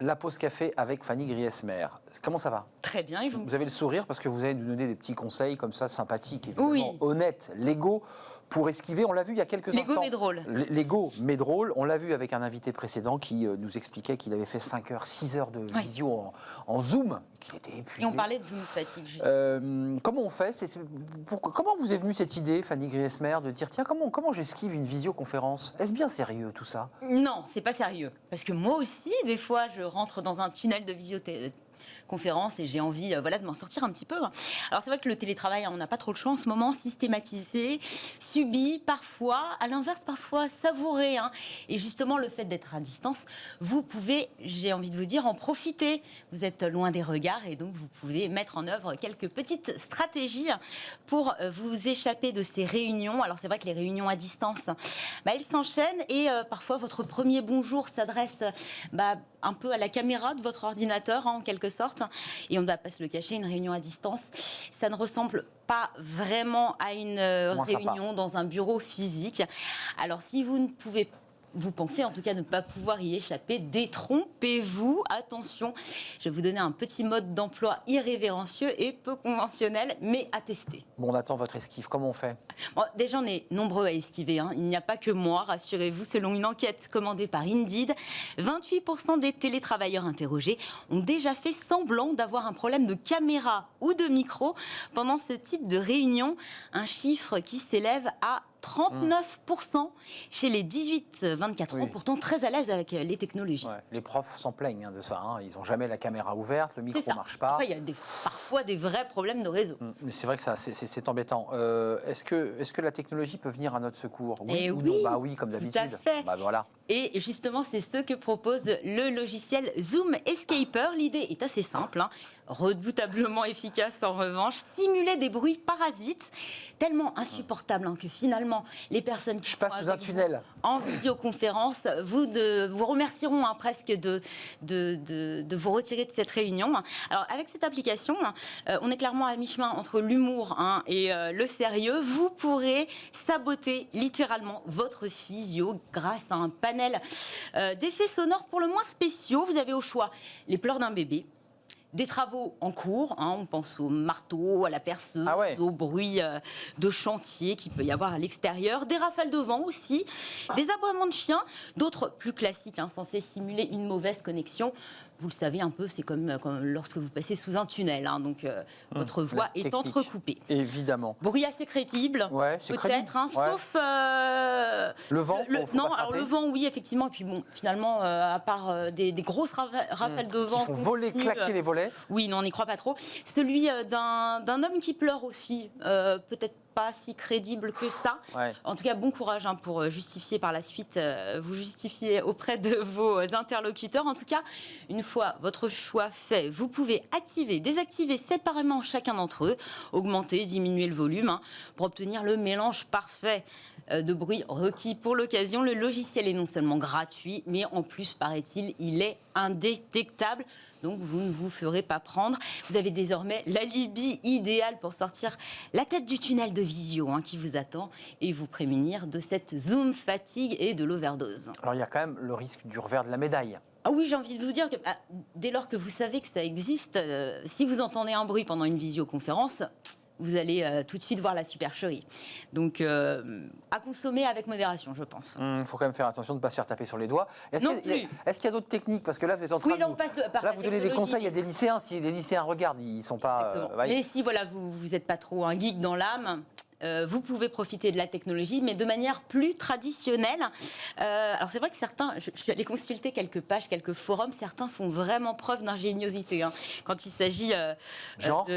La pause café avec Fanny Griesmer. Comment ça va? Très bien, et vous? Vous avez le sourire parce que vous allez nous donner des petits conseils comme ça, sympathiques, évidemment, Oui. honnêtes, légaux, pour esquiver. On l'a vu il y a quelques instants. Légaux mais drôles. Légaux mais drôles. On l'a vu avec un invité précédent qui nous expliquait qu'il avait fait 5 heures, 6 heures de visio en Zoom, qu'il était épuisé. Et on parlait de Zoom fatigue, juste. Comment on fait? Comment vous est venue cette idée, Fanny Griesmer, de dire tiens, comment j'esquive une visioconférence? Est-ce bien sérieux tout ça? Non, c'est pas sérieux. Parce que moi aussi, des fois, je rentre dans un tunnel de visioconférence et j'ai envie de m'en sortir un petit peu. Alors c'est vrai que le télétravail, on n'a pas trop le choix en ce moment, systématisé, subi, parfois, à l'inverse, parfois savouré. Et justement, le fait d'être à distance, vous pouvez, j'ai envie de vous dire, en profiter. Vous êtes loin des regards et donc vous pouvez mettre en œuvre quelques petites stratégies pour vous échapper de ces réunions. Alors c'est vrai que les réunions à distance, elles s'enchaînent et parfois votre premier bonjour s'adresse un peu à la caméra de votre ordinateur, en quelque sorte. Et on ne va pas se le cacher, une réunion à distance, ça ne ressemble pas vraiment à une réunion dans un bureau physique. Alors si vous ne pouvez pas, vous pensez en tout cas ne pas pouvoir y échapper, détrompez-vous, attention, je vais vous donner un petit mode d'emploi irrévérencieux et peu conventionnel, mais à tester. Bon, on attend votre esquive, comment on fait? Bon, déjà, on est nombreux à esquiver, il n'y a pas que moi, rassurez-vous, selon une enquête commandée par Indeed, 28% des télétravailleurs interrogés ont déjà fait semblant d'avoir un problème de caméra ou de micro pendant ce type de réunion, un chiffre qui s'élève à 39% chez les 18-24 ans, pourtant très à l'aise avec les technologies. Ouais, les profs s'en plaignent de ça, ils n'ont jamais la caméra ouverte, le micro ne marche pas. Après, il y a parfois des vrais problèmes de réseau. Mais c'est vrai que c'est embêtant. Est-ce que la technologie peut venir à notre secours? Oui ou non? oui, Oui, comme d'habitude. Tout à fait. Voilà. Et justement, c'est ce que propose le logiciel Zoom Escaper. L'idée est assez simple, redoutablement efficace en revanche. Simuler des bruits parasites, tellement insupportables que finalement, les personnes qui passe sous un tunnel en visioconférence vous remercieront presque de vous retirer de cette réunion. Alors, avec cette application, on est clairement à mi-chemin entre l'humour et le sérieux. Vous pourrez saboter littéralement votre visio grâce à un panel d'effets sonores pour le moins spéciaux. Vous avez au choix les pleurs d'un bébé, des travaux en cours, on pense au marteau, à la perceuse, au bruit de chantier qu'il peut y avoir à l'extérieur, des rafales de vent aussi, des aboiements de chiens, d'autres plus classiques, censés simuler une mauvaise connexion. Vous le savez un peu, c'est comme lorsque vous passez sous un tunnel, donc votre voix est entrecoupée. Évidemment. Bruit assez crédible, peut-être, sauf... le vent le vent, oui, effectivement. Et puis bon, finalement, à part des grosses rafales de vent... Qui font claquer les volets. Oui, non, on n'y croit pas trop. Celui d'un homme qui pleure aussi, peut-être pas si crédible que ça. En tout cas, bon courage pour justifier par la suite, vous justifier auprès de vos interlocuteurs. En tout cas, une fois votre choix fait, vous pouvez activer, désactiver séparément chacun d'entre eux, augmenter, diminuer le volume, pour obtenir le mélange parfait de bruit requis pour l'occasion. Le logiciel est non seulement gratuit, mais en plus, paraît-il, il est indétectable. Donc, vous ne vous ferez pas prendre. Vous avez désormais l'alibi idéal pour sortir la tête du tunnel de visio qui vous attend et vous prémunir de cette Zoom fatigue et de l'overdose. Alors, il y a quand même le risque du revers de la médaille. Ah oui, j'ai envie de vous dire que dès lors que vous savez que ça existe, si vous entendez un bruit pendant une visioconférence, vous allez tout de suite voir la supercherie. Donc, à consommer avec modération, je pense. Il faut quand même faire attention de ne pas se faire taper sur les doigts. Est-ce qu'il y a d'autres techniques? Parce que là, vous êtes en train de vous donnez des conseils à des lycéens. Si les lycéens regardent, ils ne sont pas... Mais si vous n'êtes pas trop un geek dans l'âme... vous pouvez profiter de la technologie, mais de manière plus traditionnelle. Alors c'est vrai que certains, je suis allée consulter quelques pages, quelques forums, certains font vraiment preuve d'ingéniosité quand il s'agit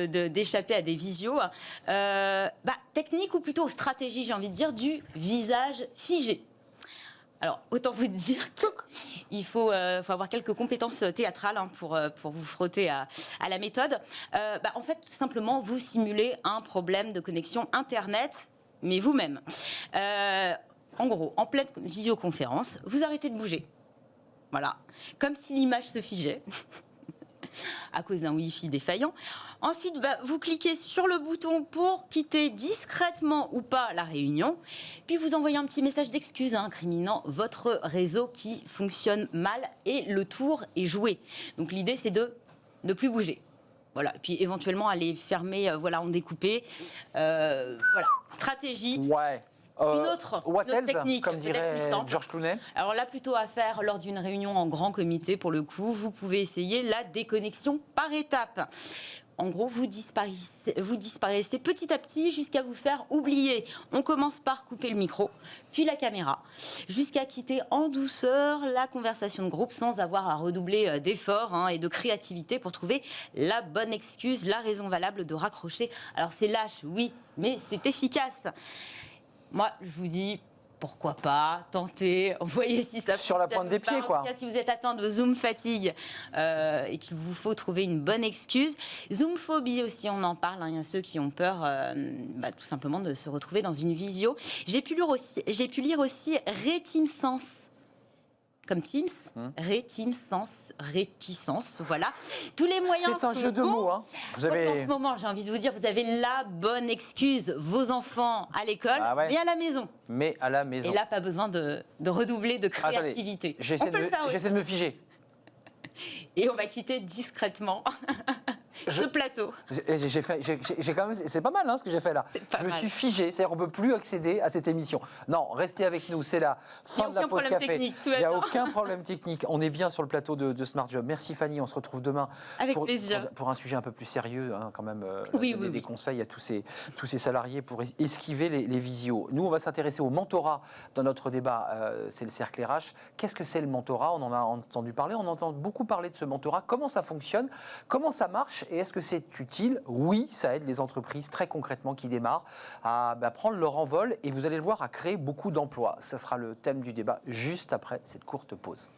d'échapper à des visios. Technique ou plutôt stratégie, j'ai envie de dire, du visage figé. Alors, autant vous dire qu'il faut avoir quelques compétences théâtrales pour vous frotter à la méthode. En fait, tout simplement, vous simulez un problème de connexion Internet, mais vous-même. En gros, en pleine visioconférence, vous arrêtez de bouger. Voilà. Comme si l'image se figeait. à cause d'un Wi-Fi défaillant. Ensuite, vous cliquez sur le bouton pour quitter discrètement ou pas la réunion. Puis vous envoyez un petit message d'excuse incriminant votre réseau qui fonctionne mal et le tour est joué. Donc l'idée, c'est de ne plus bouger. Voilà. Puis éventuellement aller fermer, en découpé. Voilà. Stratégie. Ouais. Une autre technique, comme dirait Georges Clooney. Alors là, plutôt à faire lors d'une réunion en grand comité, pour le coup, vous pouvez essayer la déconnexion par étapes. En gros, vous disparaissez petit à petit jusqu'à vous faire oublier. On commence par couper le micro, puis la caméra, jusqu'à quitter en douceur la conversation de groupe sans avoir à redoubler d'efforts et de créativité pour trouver la bonne excuse, la raison valable de raccrocher. Alors c'est lâche, oui, mais c'est efficace. Moi, je vous dis, pourquoi pas, tenter, voyez si ça sur la pointe des pieds, quoi. En tout cas, si vous êtes atteint de Zoom fatigue et qu'il vous faut trouver une bonne excuse. Zoom phobie aussi, on en parle. Il y a ceux qui ont peur, tout simplement, de se retrouver dans une visio. J'ai pu lire aussi RétimeSense. Comme Teams, réticence, voilà. Tous les moyens. C'est un jeu de mots. Hein. Vous avez... En ce moment, j'ai envie de vous dire, vous avez la bonne excuse. Vos enfants à l'école, mais à la maison. Mais à la maison. Et là, pas besoin de redoubler de créativité. J'essaie de me figer. Et on va quitter discrètement ce plateau. J'ai quand même, c'est pas mal ce que j'ai fait là. Je me suis figé, c'est-à-dire qu'on ne peut plus accéder à cette émission. Non, restez avec nous, c'est la fin de la pause café. Il n'y a aucun problème technique. On est bien sur le plateau de Smart Job. Merci Fanny, on se retrouve demain pour un sujet un peu plus sérieux, quand même. Des conseils à tous ces salariés pour esquiver les visios. Nous, on va s'intéresser au mentorat dans notre débat. C'est le cercle RH. Qu'est-ce que c'est le mentorat? On en a entendu parler, on entend beaucoup parler de ce mentorat. Comment ça fonctionne? Comment ça marche? Et est-ce que c'est utile? Oui, ça aide les entreprises très concrètement qui démarrent à prendre leur envol et vous allez le voir, à créer beaucoup d'emplois. Ça sera le thème du débat juste après cette courte pause.